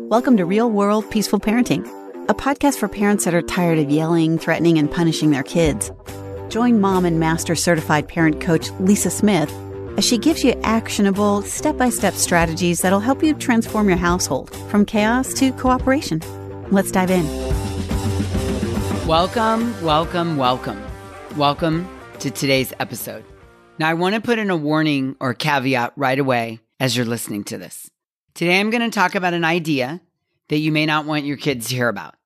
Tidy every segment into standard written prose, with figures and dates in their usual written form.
Welcome to Real World Peaceful Parenting, a podcast for parents that are tired of yelling, threatening, and punishing their kids. Join mom and master certified parent coach Lisa Smith as she gives you actionable, step-by-step strategies that'll help you transform your household from chaos to cooperation. Let's dive in. Welcome to today's episode. Now, I want to put in a warning or caveat right away as you're listening to this. Today, I'm going to talk about an idea that you may not want your kids to hear about.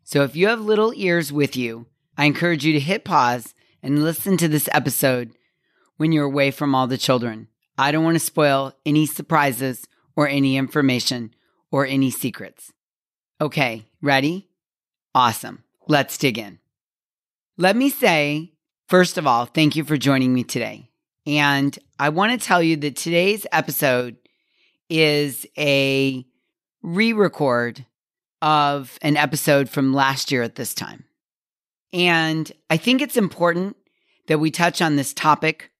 So if you have little ears with you, I encourage you to hit pause and listen to this episode when you're away from all the children. I don't want to spoil any surprises or any information or any secrets. Okay, ready? Awesome. Let's dig in. Let me say, first of all, thank you for joining me today. And I want to tell you that today's episode is a re-record of an episode from last year at this time. And I think it's important that we touch on this topic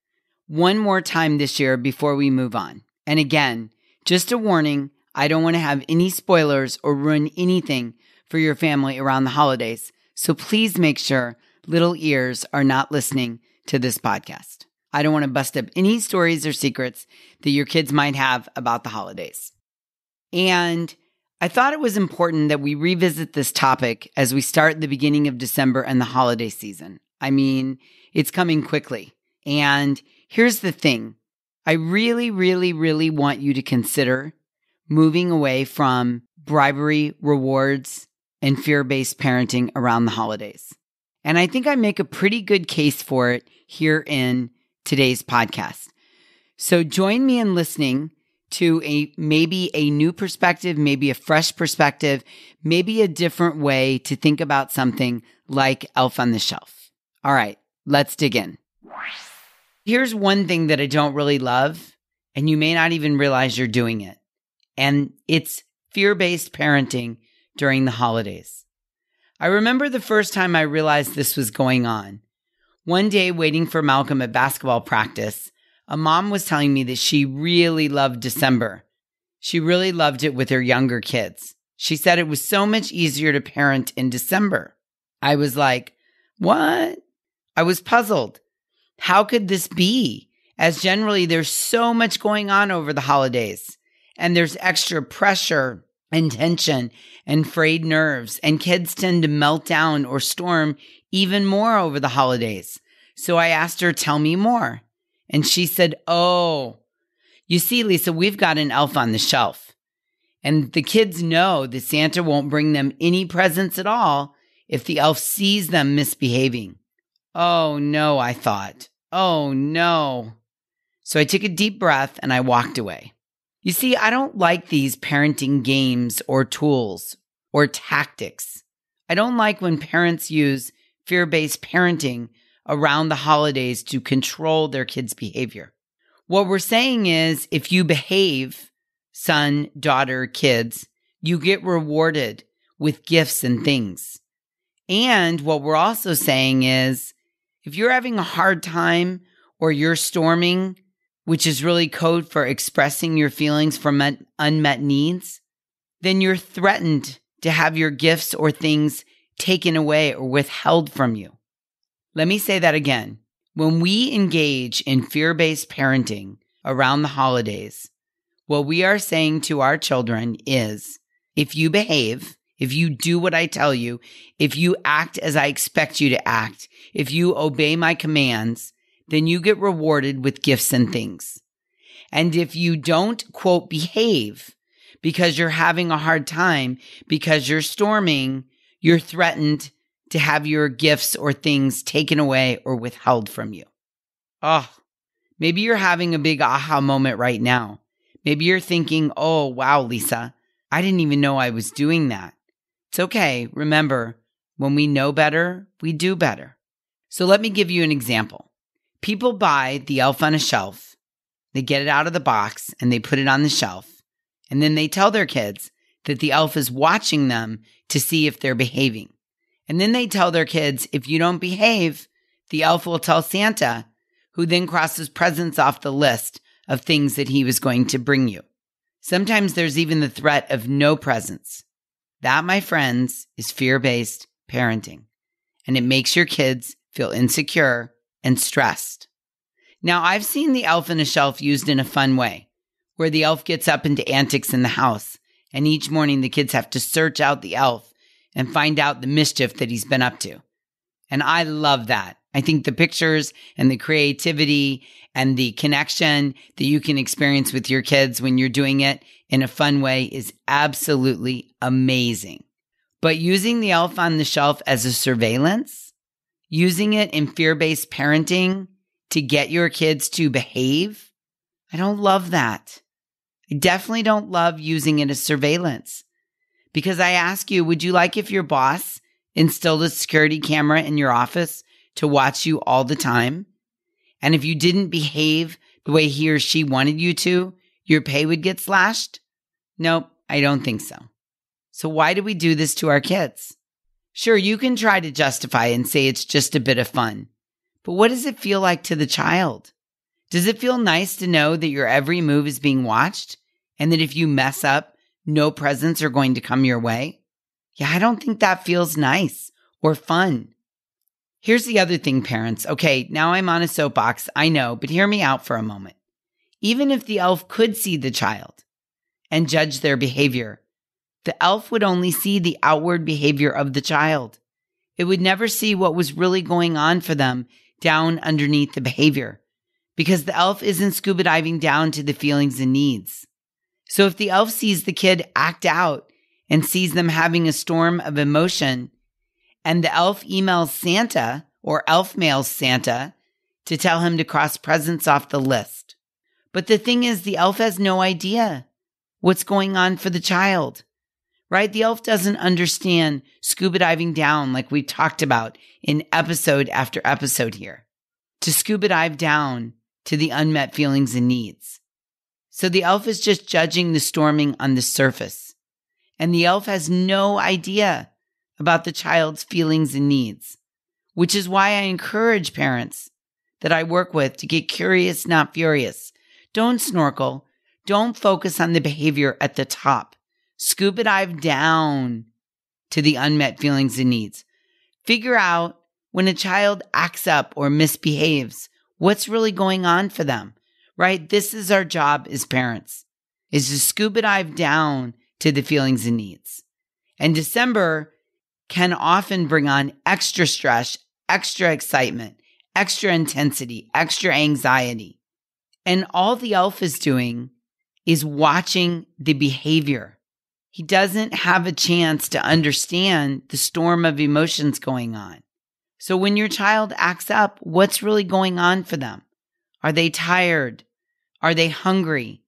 one more time this year before we move on. And again, just a warning, I don't want to have any spoilers or ruin anything for your family around the holidays. So please make sure little ears are not listening to this podcast. I don't want to bust up any stories or secrets that your kids might have about the holidays. And I thought it was important that we revisit this topic as we start the beginning of December and the holiday season. I mean, it's coming quickly. And here's the thing. I really want you to consider moving away from bribery, rewards, and fear-based parenting around the holidays. And I think I make a pretty good case for it here in today's podcast. So join me in listening to maybe a new perspective, maybe a fresh perspective, maybe a different way to think about something like Elf on the Shelf. All right, let's dig in. Here's one thing that I don't really love, and you may not even realize you're doing it. And it's fear-based parenting during the holidays. I remember the first time I realized this was going on. One day, waiting for Malcolm at basketball practice, a mom was telling me that she really loved December. She really loved it with her younger kids. She said it was so much easier to parent in December. I was like, what? I was puzzled. How could this be? As generally, there's so much going on over the holidays, and there's extra pressure and tension and frayed nerves, and kids tend to melt down or storm even more over the holidays. So I asked her, tell me more. And she said, oh, you see, Lisa, we've got an elf on the shelf. And the kids know that Santa won't bring them any presents at all if the elf sees them misbehaving. Oh no, I thought. Oh no. So I took a deep breath and I walked away. You see, I don't like these parenting games or tools or tactics. I don't like when parents use fear-based parenting around the holidays to control their kids' behavior. What we're saying is, if you behave, son, daughter, kids, you get rewarded with gifts and things. And what we're also saying is, if you're having a hard time or you're storming, which is really code for expressing your feelings for unmet needs, then you're threatened to have your gifts or things taken away or withheld from you. Let me say that again. When we engage in fear-based parenting around the holidays, what we are saying to our children is, if you behave, if you do what I tell you, if you act as I expect you to act, if you obey my commands, then you get rewarded with gifts and things. And if you don't, quote, behave because you're having a hard time, because you're storming, you're threatened to have your gifts or things taken away or withheld from you. Oh, maybe you're having a big aha moment right now. Maybe you're thinking, oh, wow, Lisa, I didn't even know I was doing that. It's okay. Remember, when we know better, we do better. So let me give you an example. People buy the elf on a shelf. They get it out of the box and they put it on the shelf. And then they tell their kids that the elf is watching them to see if they're behaving. And then they tell their kids, if you don't behave, the elf will tell Santa, who then crosses presents off the list of things that he was going to bring you. Sometimes there's even the threat of no presents. That, my friends, is fear-based parenting, and it makes your kids feel insecure and stressed. Now, I've seen the elf on a shelf used in a fun way, where the elf gets up into antics in the house, and each morning the kids have to search out the elf and find out the mischief that he's been up to. And I love that. I think the pictures and the creativity and the connection that you can experience with your kids when you're doing it in a fun way is absolutely amazing. But using the elf on the shelf as a surveillance, using it in fear-based parenting to get your kids to behave, I don't love that. I definitely don't love using it as surveillance. Because I ask you, would you like if your boss instilled a security camera in your office to watch you all the time? And if you didn't behave the way he or she wanted you to, your pay would get slashed? Nope, I don't think so. So why do we do this to our kids? Sure, you can try to justify and say it's just a bit of fun. But what does it feel like to the child? Does it feel nice to know that your every move is being watched and that if you mess up, no presents are going to come your way? Yeah, I don't think that feels nice or fun. Here's the other thing, parents. Okay, now I'm on a soapbox, I know, but hear me out for a moment. Even if the elf could see the child and judge their behavior, the elf would only see the outward behavior of the child. It would never see what was really going on for them down underneath the behavior, because the elf isn't scuba diving down to the feelings and needs. So if the elf sees the kid act out and sees them having a storm of emotion, and the elf emails Santa or elf mails Santa to tell him to cross presents off the list. But the thing is, the elf has no idea what's going on for the child, right? The elf doesn't understand scuba diving down like we talked about in episode after episode here, to scuba dive down to the unmet feelings and needs. So the elf is just judging the storming on the surface, and the elf has no idea about the child's feelings and needs, which is why I encourage parents that I work with to get curious, not furious. Don't snorkel. Don't focus on the behavior at the top. Scuba dive down to the unmet feelings and needs. Figure out when a child acts up or misbehaves, what's really going on for them, right? This is our job as parents, is to scuba dive down to the feelings and needs. And December can often bring on extra stress, extra excitement, extra intensity, extra anxiety. And all the elf is doing is watching the behavior. He doesn't have a chance to understand the storm of emotions going on. So when your child acts up, what's really going on for them? Are they tired? Are they hungry?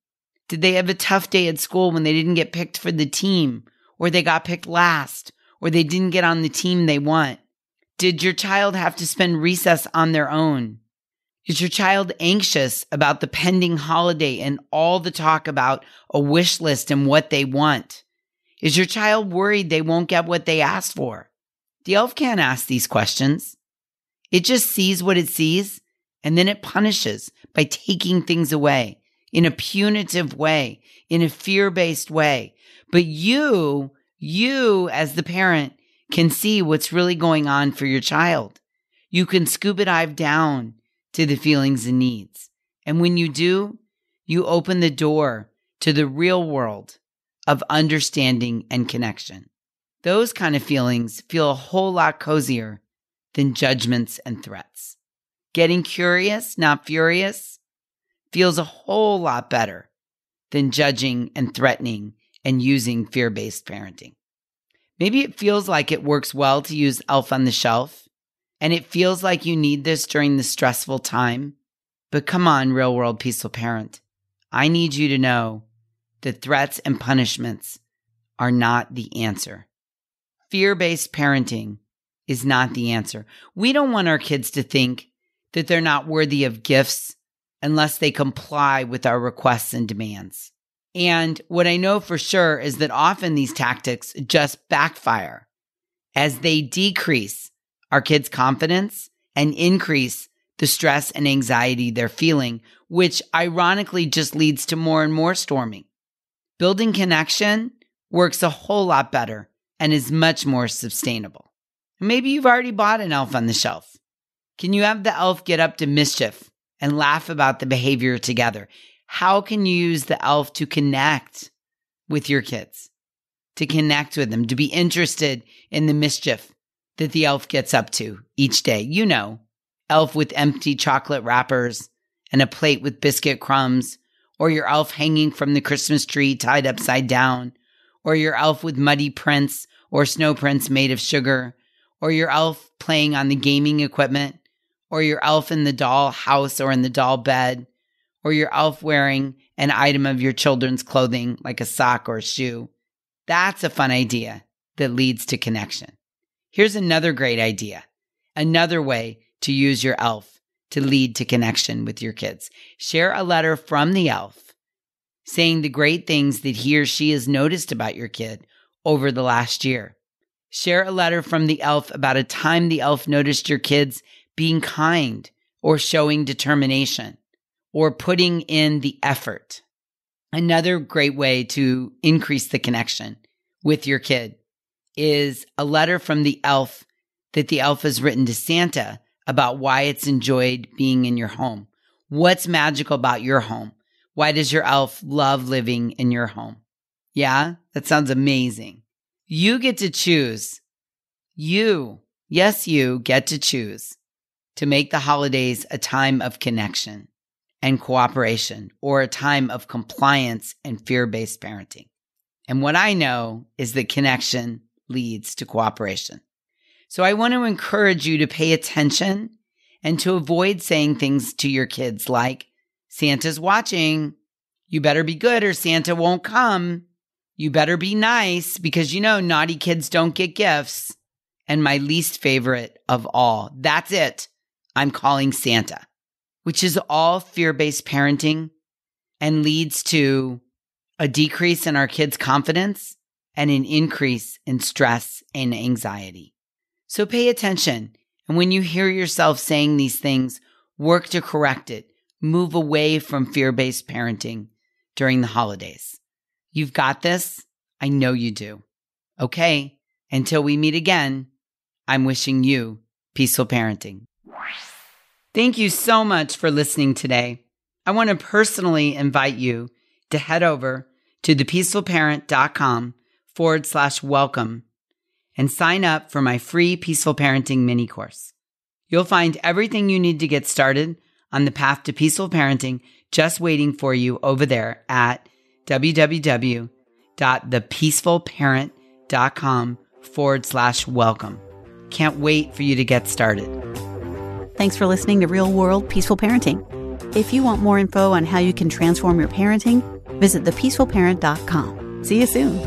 Did they have a tough day at school when they didn't get picked for the team, or they got picked last, or they didn't get on the team they want? Did your child have to spend recess on their own? Is your child anxious about the pending holiday and all the talk about a wish list and what they want? Is your child worried they won't get what they asked for? The elf can't ask these questions. It just sees what it sees, and then it punishes by taking things away in a punitive way, in a fear-based way. But you as the parent can see what's really going on for your child. You can scuba dive down to the feelings and needs. And when you do, you open the door to the real world of understanding and connection. Those kind of feelings feel a whole lot cozier than judgments and threats. Getting curious, not furious, feels a whole lot better than judging and threatening and using fear-based parenting. Maybe it feels like it works well to use elf on the shelf, and it feels like you need this during the stressful time. But come on, real world peaceful parent. I need you to know that threats and punishments are not the answer. Fear-based parenting is not the answer. We don't want our kids to think that they're not worthy of gifts unless they comply with our requests and demands. And what I know for sure is that often these tactics just backfire as they decrease our kids' confidence and increase the stress and anxiety they're feeling, which ironically just leads to more and more storming. Building connection works a whole lot better and is much more sustainable. Maybe you've already bought an elf on the shelf. Can you have the elf get up to mischief and laugh about the behavior together? How can you use the elf to connect with your kids, to connect with them, to be interested in the mischief that the elf gets up to each day? You know, elf with empty chocolate wrappers and a plate with biscuit crumbs, or your elf hanging from the Christmas tree tied upside down, or your elf with muddy prints or snow prints made of sugar, or your elf playing on the gaming equipment, or your elf in the doll house or in the doll bed, or your elf wearing an item of your children's clothing like a sock or a shoe. That's a fun idea that leads to connection. Here's another great idea, another way to use your elf to lead to connection with your kids. Share a letter from the elf saying the great things that he or she has noticed about your kid over the last year. Share a letter from the elf about a time the elf noticed your kids being kind or showing determination or putting in the effort. Another great way to increase the connection with your kid is a letter from the elf that the elf has written to Santa about why it's enjoyed being in your home. What's magical about your home? Why does your elf love living in your home? Yeah, that sounds amazing. You get to choose. You get to choose to make the holidays a time of connection and cooperation, or a time of compliance and fear-based parenting. And what I know is that connection leads to cooperation. So I want to encourage you to pay attention and to avoid saying things to your kids like, Santa's watching. You better be good or Santa won't come. You better be nice because you know naughty kids don't get gifts. And my least favorite of all, that's it. I'm calling Santa, which is all fear-based parenting and leads to a decrease in our kids' confidence and an increase in stress and anxiety. So pay attention. And when you hear yourself saying these things, work to correct it. Move away from fear-based parenting during the holidays. You've got this. I know you do. Okay. Until we meet again, I'm wishing you peaceful parenting. Thank you so much for listening today. I want to personally invite you to head over to thepeacefulparent.com/welcome and sign up for my free Peaceful Parenting mini course. You'll find everything you need to get started on the path to peaceful parenting just waiting for you over there at www.thepeacefulparent.com/welcome. Can't wait for you to get started. Thanks for listening to Real World Peaceful Parenting. If you want more info on how you can transform your parenting, visit thepeacefulparent.com. See you soon.